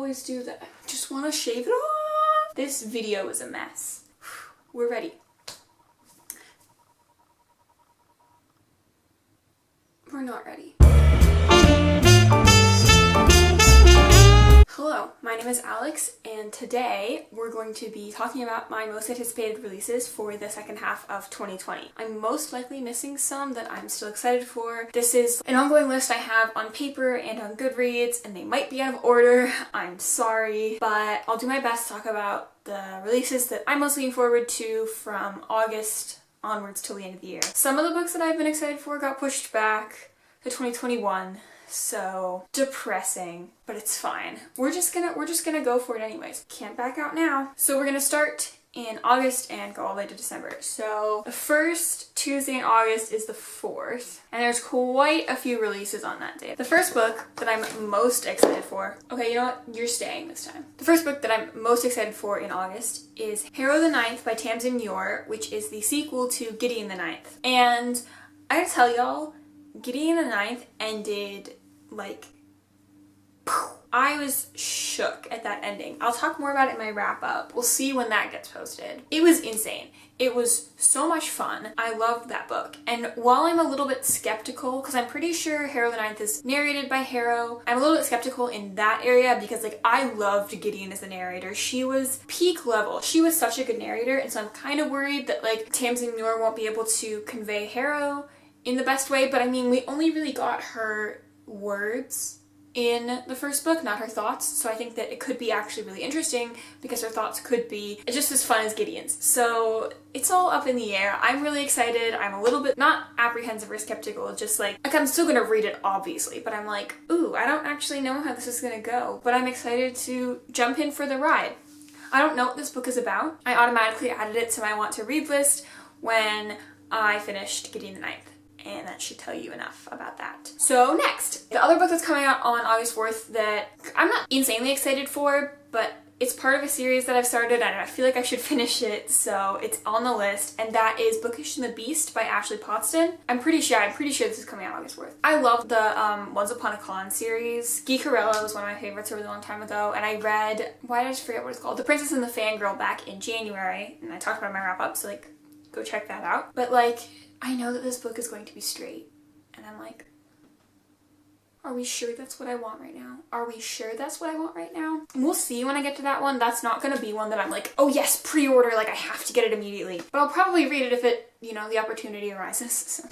always do that. I just want to shave it off. This video is a mess. We're ready. We're not ready. Hello, my name is Alex, and today we're going to be talking about my most anticipated releases for the second half of 2020. I'm most likely missing some that I'm still excited for. This is an ongoing list I have on paper and on Goodreads, and they might be out of order. I'm sorry, but I'll do my best to talk about the releases that I'm most looking forward to from August onwards till the end of the year. Some of the books that I've been excited for got pushed back to 2021. So depressing, but it's fine. We're just gonna go for it anyways. Can't back out now. So we're gonna start in August and go all the way to December. So the first Tuesday in August is the 4th, and there's quite a few releases on that day. The first book that I'm most excited for, okay, you know what? You're staying this time. The first book that I'm most excited for in August is Harrow the Ninth by Tamsin Muir, which is the sequel to Gideon the Ninth. And I gotta tell y'all, Gideon the Ninth ended like, I was shook at that ending. I'll talk more about it in my wrap up. We'll see when that gets posted. It was insane. It was so much fun. I loved that book. And while I'm a little bit skeptical, because I'm pretty sure Harrow the Ninth is narrated by Harrow, I'm a little bit skeptical in that area because like I loved Gideon as the narrator. She was peak level. She was such a good narrator, and so I'm kind of worried that like Tamsin Muir won't be able to convey Harrow in the best way, but I mean, we only really got her words in the first book, not her thoughts, so I think that it could be actually really interesting because her thoughts could be just as fun as Gideon's. So it's all up in the air. I'm really excited. I'm a little bit not apprehensive or skeptical, just like I'm still gonna read it obviously, but I'm like, ooh, I don't actually know how this is gonna go, but I'm excited to jump in for the ride. I don't know what this book is about. I automatically added it to my want to read list when I finished Gideon the Ninth. And that should tell you enough about that. So next, the other book that's coming out on August 4th that I'm not insanely excited for, but it's part of a series that I've started and I feel like I should finish it, so it's on the list, and that is Bookish and the Beast by Ashley Pottston. I'm pretty sure this is coming out August 4th. I love the Once Upon a Con series. Guy Carella was one of my favorites a really long time ago, and I read, why did I just forget what it's called? The Princess and the Fangirl back in January, and I talked about it in my wrap up, so like, go check that out. But like, I know that this book is going to be straight, and I'm like, are we sure that's what I want right now? Are we sure that's what I want right now? We'll see when I get to that one. That's not gonna be one that I'm like, oh yes, pre-order, like I have to get it immediately. But I'll probably read it if it, you know, the opportunity arises.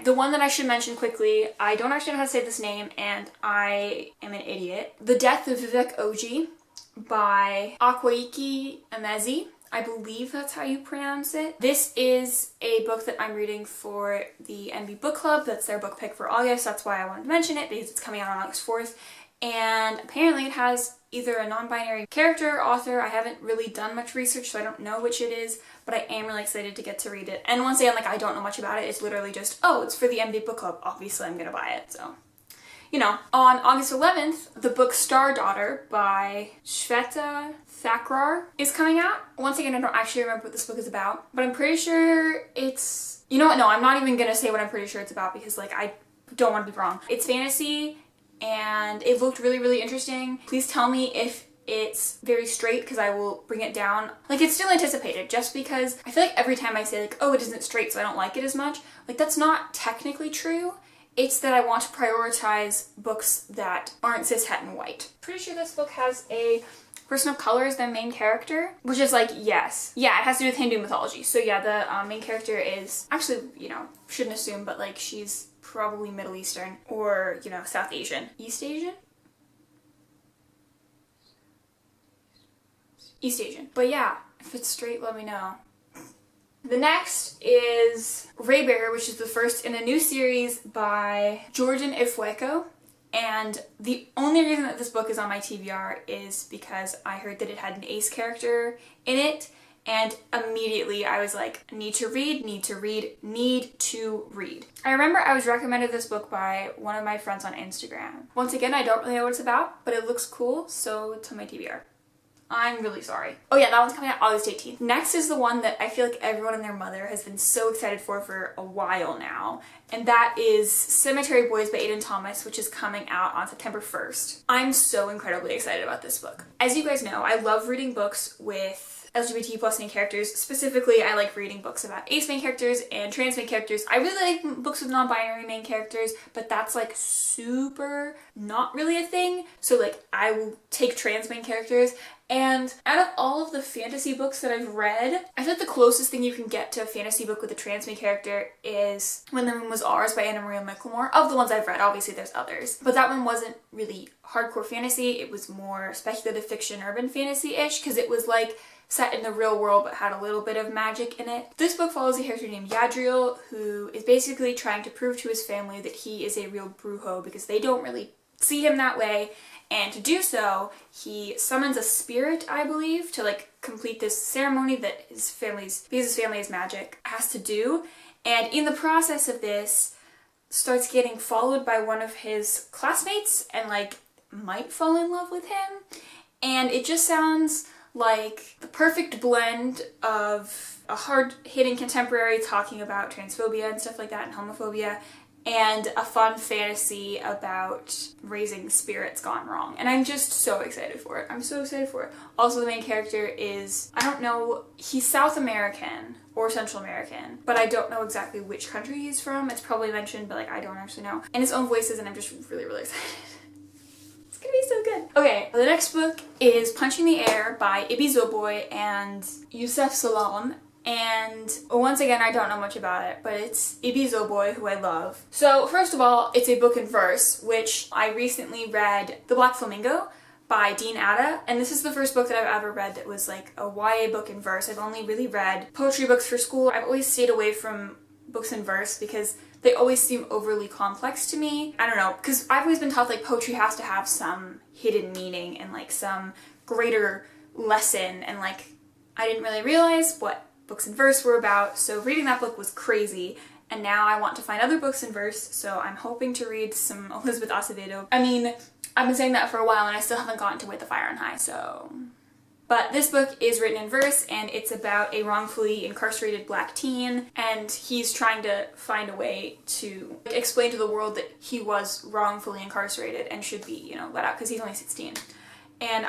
The one that I should mention quickly, I don't actually know how to say this name, and I am an idiot. The Death of Vivek Oji by Akwaeke Emezi. I believe that's how you pronounce it. This is a book that I'm reading for the NB Book Club. That's their book pick for August. That's why I wanted to mention it, because it's coming out on August 4th. And apparently it has either a non-binary character or author. I haven't really done much research, so I don't know which it is, but I am really excited to get to read it. And once again, like, I don't know much about it. It's literally just, oh, it's for the NB Book Club. Obviously, I'm gonna buy it, so. You know, on August 11th, the book Star Daughter by Shweta Thakrar is coming out. Once again, I don't actually remember what this book is about, but I'm pretty sure it's... You know what? No, I'm not even gonna say what I'm pretty sure it's about because, like, I don't want to be wrong. It's fantasy, and it looked really, really interesting. Please tell me if it's very straight, because I will bring it down. Like, it's still anticipated, just because I feel like every time I say, like, oh, it isn't straight, so I don't like it as much, like, that's not technically true. It's that I want to prioritize books that aren't cis-het and white. Pretty sure this book has a person of color as their main character, which is like, yes. Yeah, it has to do with Hindu mythology. So yeah, the main character is, actually, you know, shouldn't assume, but like she's probably Middle Eastern or, you know, South Asian. East Asian? East Asian. But yeah, if it's straight, let me know. The next is Raybearer, which is the first in a new series by Jordan Ifueko. And the only reason that this book is on my TBR is because I heard that it had an ace character in it, and immediately I was like, need to read, need to read, need to read. I remember I was recommended this book by one of my friends on Instagram. Once again, I don't really know what it's about, but it looks cool, so it's on my TBR. I'm really sorry. Oh yeah, that one's coming out August 18th. Next is the one that I feel like everyone and their mother has been so excited for a while now, and that is Cemetery Boys by Aiden Thomas, which is coming out on September 1st. I'm so incredibly excited about this book. As you guys know, I love reading books with LGBT plus main characters. Specifically, I like reading books about ace main characters and trans main characters. I really like books with non-binary main characters, but that's like super not really a thing. So like I will take trans main characters. And out of all of the fantasy books that I've read, I feel like the closest thing you can get to a fantasy book with a trans main character is When the Moon Was Ours by Anna Maria Michelmore. Of the ones I've read, obviously there's others. But that one wasn't really hardcore fantasy. It was more speculative fiction, urban fantasy-ish, because it was like set in the real world but had a little bit of magic in it. This book follows a character named Yadriel, who is basically trying to prove to his family that he is a real brujo because they don't really see him that way. And to do so, he summons a spirit, I believe, to like complete this ceremony that his family is magic, has to do. And in the process of this, starts getting followed by one of his classmates and like might fall in love with him. And it just sounds like the perfect blend of a hard-hitting contemporary talking about transphobia and stuff like that and homophobia, and a fun fantasy about raising spirits gone wrong. And I'm just so excited for it. I'm so excited for it. Also, the main character is, I don't know, he's South American or Central American, but I don't know exactly which country he's from. It's probably mentioned, but like I don't actually know. And his own voices, and I'm just really, really excited. It's gonna be so good. Okay, the next book is Punching the Air by Ibi Zoboi and Youssef Salom. And once again, I don't know much about it, but it's Ibi Zoboi, who I love. So first of all, it's a book in verse, which I recently read The Black Flamingo by Dean Atta, and this is the first book that I've ever read that was like a YA book in verse. I've only really read poetry books for school. I've always stayed away from books in verse because they always seem overly complex to me. I don't know, because I've always been taught like poetry has to have some hidden meaning and like some greater lesson, and like I didn't really realize what books in verse were about, so reading that book was crazy, and now I want to find other books in verse, so I'm hoping to read some Elizabeth Acevedo. I mean, I've been saying that for a while and I still haven't gotten to With the Fire on High, so... But this book is written in verse, and it's about a wrongfully incarcerated black teen, and he's trying to find a way to explain to the world that he was wrongfully incarcerated and should be, you know, let out, because he's only 16. And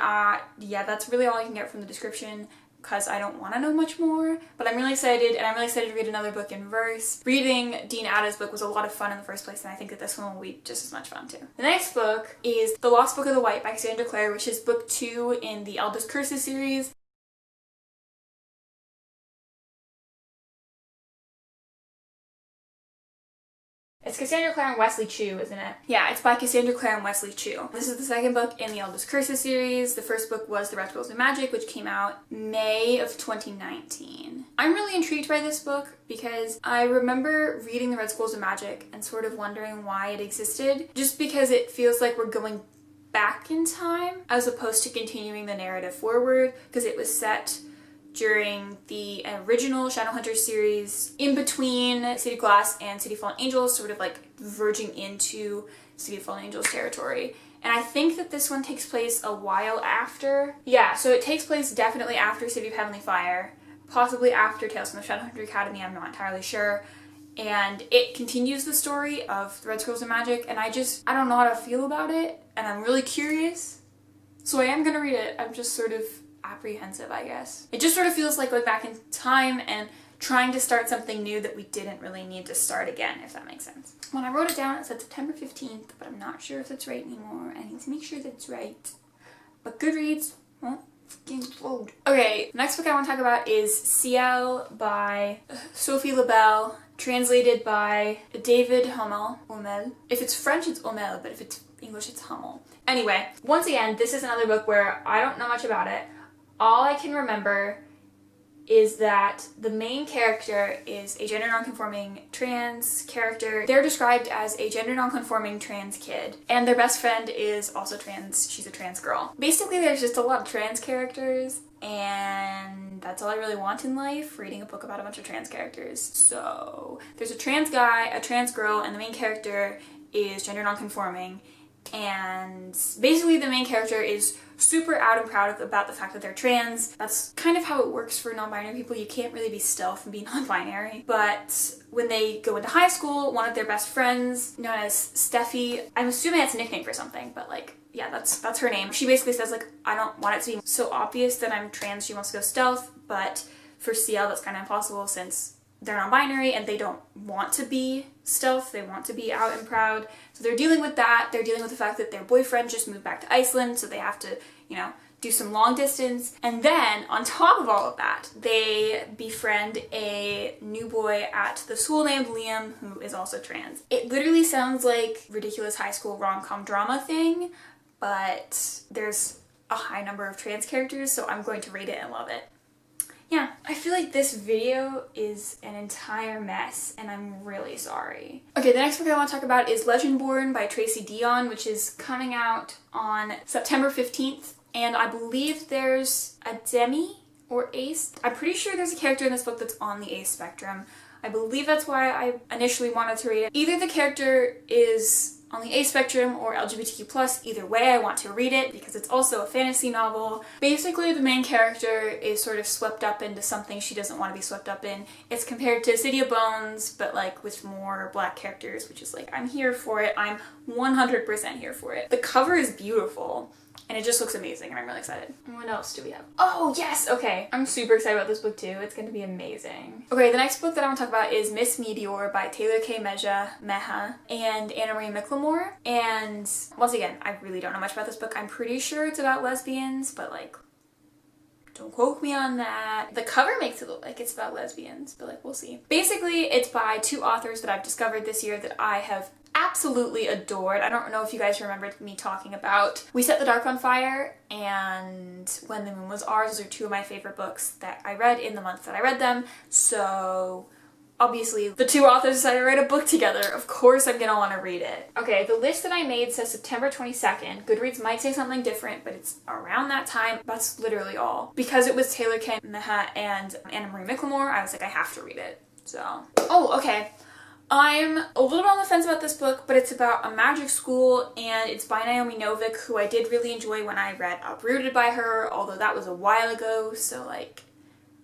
yeah, that's really all I can get from the description, because I don't want to know much more, but I'm really excited, and I'm really excited to read another book in verse. Reading Dean Atta's book was a lot of fun in the first place, and I think that this one will be just as much fun too. The next book is The Lost Book of the White by Cassandra Clare, which is book 2 in the Eldest Curses series. It's Cassandra Clare and Wesley Chu, isn't it? Yeah, it's by Cassandra Clare and Wesley Chu. This is the second book in the Eldest Curses series. The first book was The Red Scrolls of Magic, which came out May of 2019. I'm really intrigued by this book because I remember reading The Red Scrolls of Magic and sort of wondering why it existed, just because it feels like we're going back in time as opposed to continuing the narrative forward, because it was set during the original Shadowhunters series, in between City of Glass and City of Fallen Angels, sort of like verging into City of Fallen Angels territory. And I think that this one takes place a while after. Yeah, so it takes place definitely after City of Heavenly Fire, possibly after Tales from the Shadowhunter Academy, I'm not entirely sure. And it continues the story of the Red Scrolls of Magic, and I don't know how to feel about it, and I'm really curious. So I am gonna read it. I'm just sort of apprehensive, I guess. It just sort of feels like going back in time and trying to start something new that we didn't really need to start again, if that makes sense. When I wrote it down, it said September 15th, but I'm not sure if that's right anymore. I need to make sure that's right. But Goodreads won't fucking load. Okay, next book I want to talk about is Ciel by Sophie Labelle, translated by David Hummel. If it's French, it's Hummel, but if it's English, it's Hummel. Anyway, once again, this is another book where I don't know much about it. All I can remember is that the main character is a gender nonconforming trans character. They're described as a gender nonconforming trans kid, and their best friend is also trans. She's a trans girl. Basically, there's just a lot of trans characters, and that's all I really want in life, reading a book about a bunch of trans characters. So there's a trans guy, a trans girl, and the main character is gender nonconforming, And basically the main character is super out and proud about the fact that they're trans. That's kind of how it works for non-binary people. You can't really be stealth and be non-binary. But when they go into high school, one of their best friends, known as Steffi, I'm assuming that's a nickname for something, but like, yeah, that's her name. She basically says like, I don't want it to be so obvious that I'm trans. She wants to go stealth, but for CL that's kind of impossible since they're non-binary and they don't want to be stealth, they want to be out and proud. So they're dealing with that. They're dealing with the fact that their boyfriend just moved back to Iceland, so they have to, you know, do some long distance. And then on top of all of that, they befriend a new boy at the school named Liam, who is also trans. It literally sounds like ridiculous high school rom-com drama thing, but there's a high number of trans characters, so I'm going to rate it and love it. Yeah, I feel like this video is an entire mess and I'm really sorry. Okay, the next book I want to talk about is Legendborn by Tracy Deonn, which is coming out on September 15th. And I believe there's a demi or ace. I'm pretty sure there's a character in this book that's on the ace spectrum. I believe that's why I initially wanted to read it. Either the character is on the A spectrum or LGBTQ+, either way I want to read it because it's also a fantasy novel. Basically the main character is sort of swept up into something she doesn't want to be swept up in. It's compared to City of Bones, but like with more black characters, which is like, I'm here for it. I'm 100% here for it. The cover is beautiful. And it just looks amazing and I'm really excited. What else do we have? Oh yes, okay. I'm super excited about this book too. It's going to be amazing. Okay, the next book that I want to talk about is Miss Meteor by Taylor K. Meha and Anna Marie McLemore. And once again, I really don't know much about this book. I'm pretty sure it's about lesbians, but like, don't quote me on that. The cover makes it look like it's about lesbians, but like, we'll see. Basically, it's by two authors that I've discovered this year that I have absolutely adored. I don't know if you guys remember me talking about We Set the Dark on Fire and When the Moon Was Ours. Those are two of my favorite books that I read in the month that I read them. So obviously the two authors decided to write a book together. Of course I'm gonna want to read it. Okay, the list that I made says September 22nd. Goodreads might say something different, but it's around that time. That's literally all. Because it was Taylor K. Meha and Anna Marie McLemore, I was like, I have to read it. So, oh, okay. I'm a little bit on the fence about this book, but it's about a magic school and it's by Naomi Novik, who I did really enjoy when I read Uprooted by her, although that was a while ago, so like,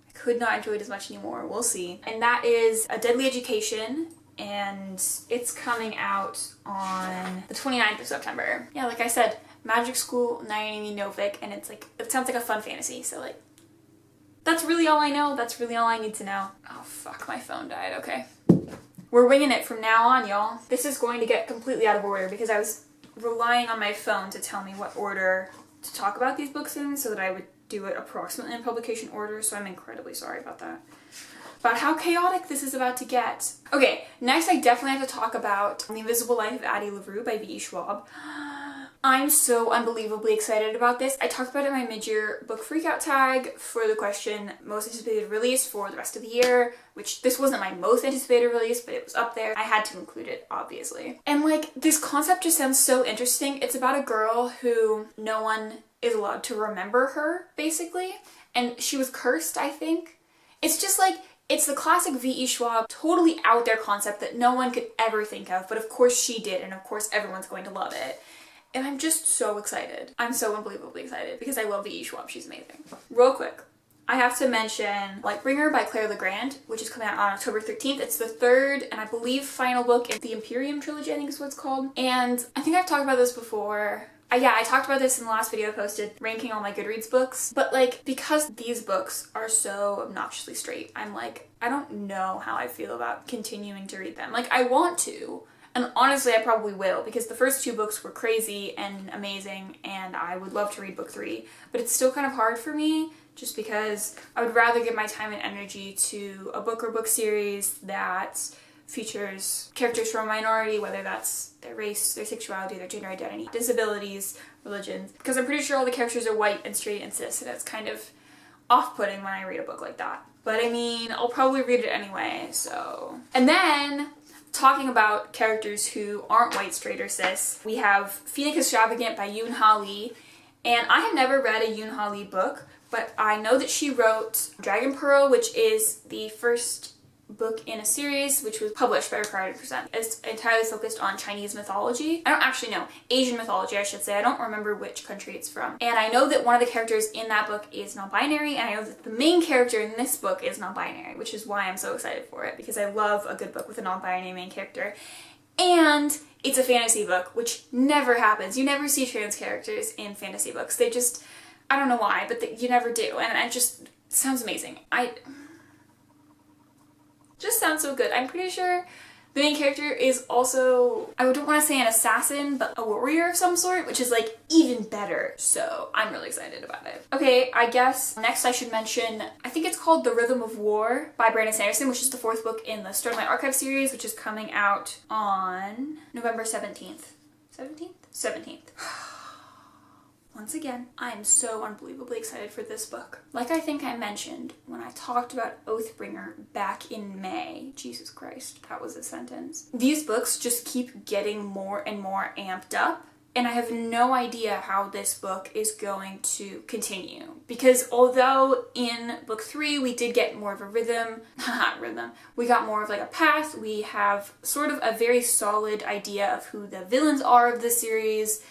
I could not enjoy it as much anymore. We'll see. And that is A Deadly Education, and it's coming out on the 29th of September. Yeah, like I said, magic school, Naomi Novik, and it's like, it sounds like a fun fantasy, so like, that's really all I know. That's really all I need to know. Oh fuck, my phone died. Okay. We're winging it from now on, y'all. This is going to get completely out of order because I was relying on my phone to tell me what order to talk about these books in so that I would do it approximately in publication order, so I'm incredibly sorry about that. About how chaotic this is about to get. Okay, next I definitely have to talk about The Invisible Life of Addie LaRue by V.E. Schwab. I'm so unbelievably excited about this. I talked about it in my mid-year book freakout tag for the question most anticipated release for the rest of the year, which this wasn't my most anticipated release, but it was up there. I had to include it, obviously. And like, this concept just sounds so interesting. It's about a girl who no one is allowed to remember her, basically. And she was cursed, I think. It's just like, it's the classic V.E. Schwab, totally out there concept that no one could ever think of, but of course she did, and of course everyone's going to love it. And I'm just so excited. I'm so unbelievably excited because I love V.E. Schwab. She's amazing. Real quick, I have to mention Lightbringer by Claire Legrand, which is coming out on October 13th. It's the third and I believe final book in the Imperium trilogy, I think is what it's called. And I think I've talked about this before. Yeah, I talked about this in the last video I posted, ranking all my Goodreads books. But like, because these books are so obnoxiously straight, I'm like, I don't know how I feel about continuing to read them. Like, I want to. And honestly, I probably will, because the first two books were crazy and amazing, and I would love to read book 3. But it's still kind of hard for me, just because I would rather give my time and energy to a book or book series that features characters from a minority, whether that's their race, their sexuality, their gender identity, disabilities, religions. Because I'm pretty sure all the characters are white and straight and cis, and it's kind of off-putting when I read a book like that. But I mean, I'll probably read it anyway, so... And then... talking about characters who aren't white, straight, or cis, we have Phoenix Extravagant by Yoon Ha Lee. And I have never read a Yoon Ha Lee book, but I know that she wrote Dragon Pearl, which is the first book in a series which was published by Required to Present. It's entirely focused on Chinese mythology. I don't actually know. Asian mythology, I should say. I don't remember which country it's from. And I know that one of the characters in that book is non-binary, and I know that the main character in this book is non-binary, which is why I'm so excited for it, because I love a good book with a non-binary main character. And it's a fantasy book, which never happens. You never see trans characters in fantasy books. They just, I don't know why, but you never do. And it just sounds amazing. Just sounds so good. I'm pretty sure the main character is also, I don't want to say an assassin, but a warrior of some sort, which is like even better. So I'm really excited about it. Okay, I guess next I should mention, I think it's called The Rhythm of War by Brandon Sanderson, which is the 4th book in the Storyline Archive series, which is coming out on November 17th. 17th. Once again, I'm so unbelievably excited for this book. Like I think I mentioned when I talked about Oathbringer back in May. Jesus Christ, that was a sentence. These books just keep getting more and more amped up, and I have no idea how this book is going to continue. Because although in book 3 we did get more of a rhythm, we got more of like a path, we have sort of a very solid idea of who the villains are of the series,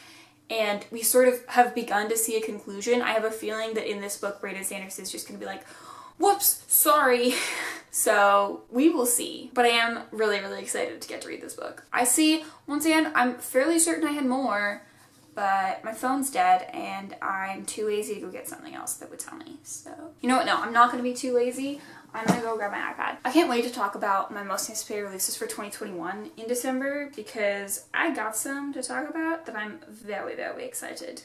and we sort of have begun to see a conclusion. I have a feeling that in this book, Brandon Sanderson is just going to be like, whoops, sorry. So we will see. But I am really, really excited to get to read this book. I see, once again, I'm fairly certain I had more, but my phone's dead and I'm too lazy to go get something else that would tell me. So, you know what? No, I'm not going to be too lazy. I'm gonna go grab my iPad. I can't wait to talk about my most anticipated releases for 2021 in December, because I got some to talk about that I'm very, very excited.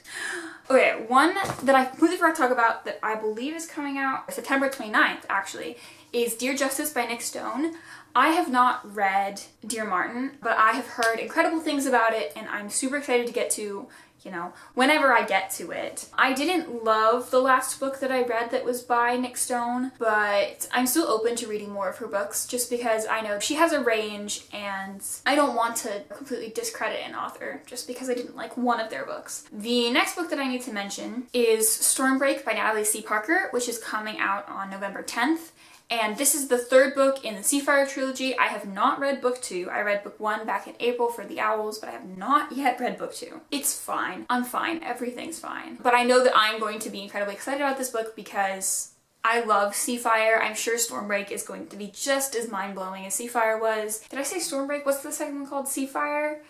Okay, one that I completely forgot to talk about that I believe is coming out September 29th, actually, is Dear Justice by Nick Stone. I have not read Dear Martin, but I have heard incredible things about it, and I'm super excited to get to, you know, whenever I get to it. I didn't love the last book that I read that was by Nick Stone, but I'm still open to reading more of her books just because I know she has a range and I don't want to completely discredit an author just because I didn't like one of their books. The next book that I need to mention is Stormbreak by Natalie C. Parker, which is coming out on November 10th. And this is the 3rd book in the Seafire trilogy. I have not read book 2. I read book 1 back in April for The Owls, but I have not yet read book 2. It's fine. I'm fine. Everything's fine. But I know that I'm going to be incredibly excited about this book because I love Seafire. I'm sure Stormbreak is going to be just as mind-blowing as Seafire was. Did I say Stormbreak? What's the second one called? Seafire?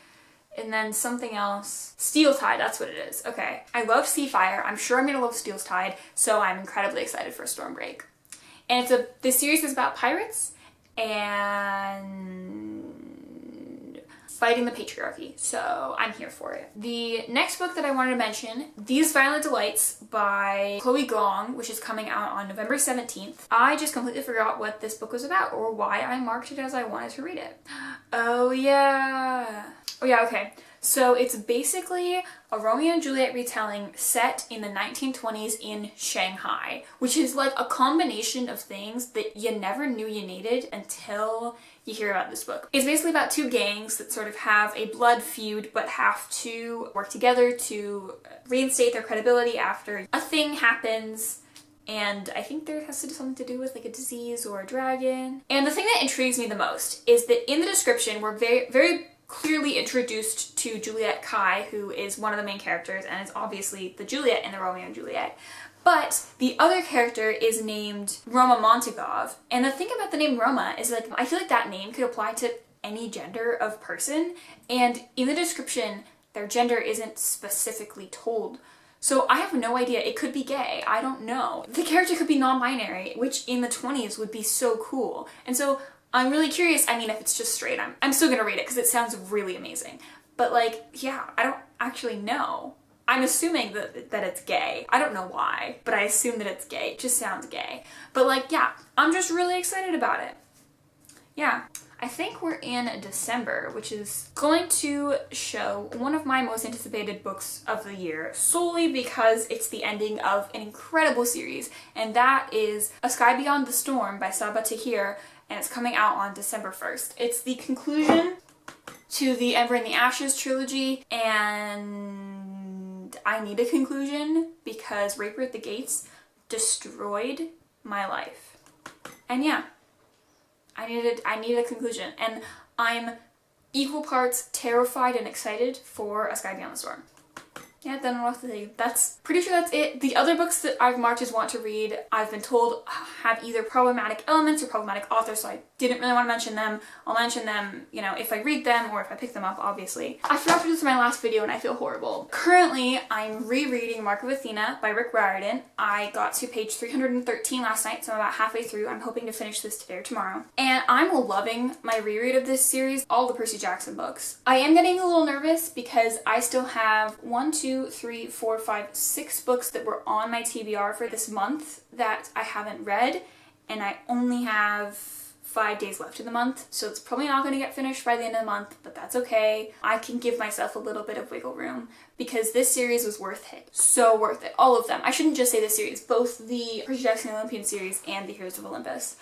And then something else. Steel Tide, that's what it is. Okay. I love Seafire. I'm sure I'm going to love Steel Tide, so I'm incredibly excited for Stormbreak. And this series is about pirates and fighting the patriarchy, so I'm here for it. The next book that I wanted to mention, These Violent Delights by Chloe Gong, which is coming out on November 17th. I just completely forgot what this book was about or why I marked it as I wanted to read it. Oh yeah, okay. So it's basically a Romeo and Juliet retelling set in the 1920s in Shanghai, which is like a combination of things that you never knew you needed until you hear about this book. It's basically about 2 gangs that sort of have a blood feud but have to work together to reinstate their credibility after a thing happens. And I think there has to do something to do with like a disease or a dragon. And the thing that intrigues me the most is that in the description we're very clearly introduced to Juliet Kai, who is one of the main characters and is obviously the Juliet in the Romeo and Juliet. But the other character is named Roma Montagov. And the thing about the name Roma is like, I feel like that name could apply to any gender of person. And in the description, their gender isn't specifically told. So I have no idea. It could be gay. I don't know. The character could be non-binary, which in the 20s would be so cool. And so I'm really curious. I mean, if it's just straight, I'm still gonna read it because it sounds really amazing. But like, yeah, I don't actually know. I'm assuming that it's gay. I don't know why, but I assume that it's gay. It just sounds gay. But like, yeah, I'm just really excited about it. Yeah. I think we're in December, which is going to show one of my most anticipated books of the year, solely because it's the ending of an incredible series, and that is A Sky Beyond the Storm by Sabaa Tahir, and it's coming out on December 1st. It's the conclusion to the Ember in the Ashes trilogy, and I need a conclusion because Raper at the Gates destroyed my life. And yeah, I needed a conclusion, and I'm equal parts terrified and excited for A Sky Beyond the Storm. Yeah, don't know what to say. Pretty sure that's it. The other books that I've marked as want to read, I've been told have either problematic elements or problematic authors, so I didn't really want to mention them. I'll mention them, you know, if I read them or if I pick them up, obviously. I forgot to do this in my last video and I feel horrible. Currently, I'm rereading Mark of Athena by Rick Riordan. I got to page 313 last night, so I'm about halfway through. I'm hoping to finish this today or tomorrow. And I'm loving my reread of this series, all the Percy Jackson books. I am getting a little nervous because I still have 6 books that were on my TBR for this month that I haven't read, and I only have 5 days left in the month, so it's probably not going to get finished by the end of the month, but that's okay. I can give myself a little bit of wiggle room because this series was worth it. So worth it. All of them. I shouldn't just say this series, both the Percy Jackson Olympian series and the Heroes of Olympus.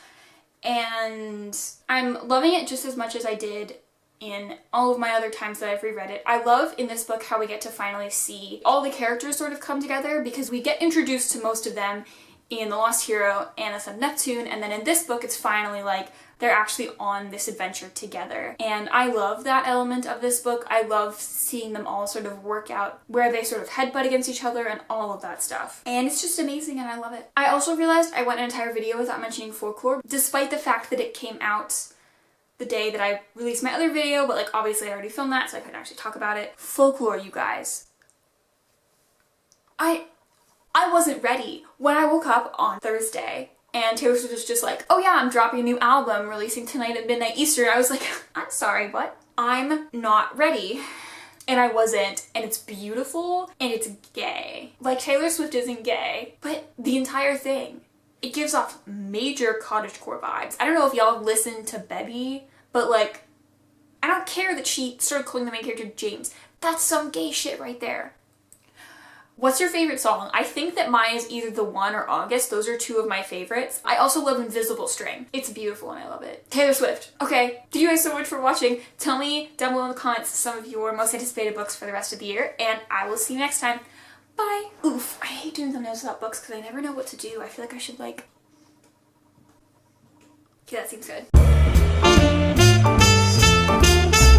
And I'm loving it just as much as I did in all of my other times that I've reread it. I love in this book how we get to finally see all the characters sort of come together, because we get introduced to most of them in The Lost Hero and The Son of Neptune, and then in this book it's finally like they're actually on this adventure together. And I love that element of this book. I love seeing them all sort of work out where they sort of headbutt against each other and all of that stuff. And it's just amazing and I love it. I also realized I went an entire video without mentioning folklore, despite the fact that it came out the day that I released my other video, but like obviously I already filmed that so I couldn't actually talk about it. Folklore, you guys. I wasn't ready. When I woke up on Thursday and Taylor Swift was just like, oh yeah, I'm dropping a new album, releasing tonight at midnight Eastern, I was like, I'm sorry, what? I'm not ready. And I wasn't, and it's beautiful, and it's gay. Like, Taylor Swift isn't gay, but the entire thing, it gives off major cottagecore vibes. I don't know if y'all have listened to Bebby, but like, I don't care that she started calling the main character James. That's some gay shit right there. What's your favorite song? I think that mine is either The One or August. Those are two of my favorites. I also love Invisible String. It's beautiful and I love it. Taylor Swift. Okay, thank you guys so much for watching. Tell me down below in the comments some of your most anticipated books for the rest of the year, and I will see you next time. Bye. Oof, I hate doing thumbnails without books because I never know what to do. I feel like I should like... Okay, that seems good.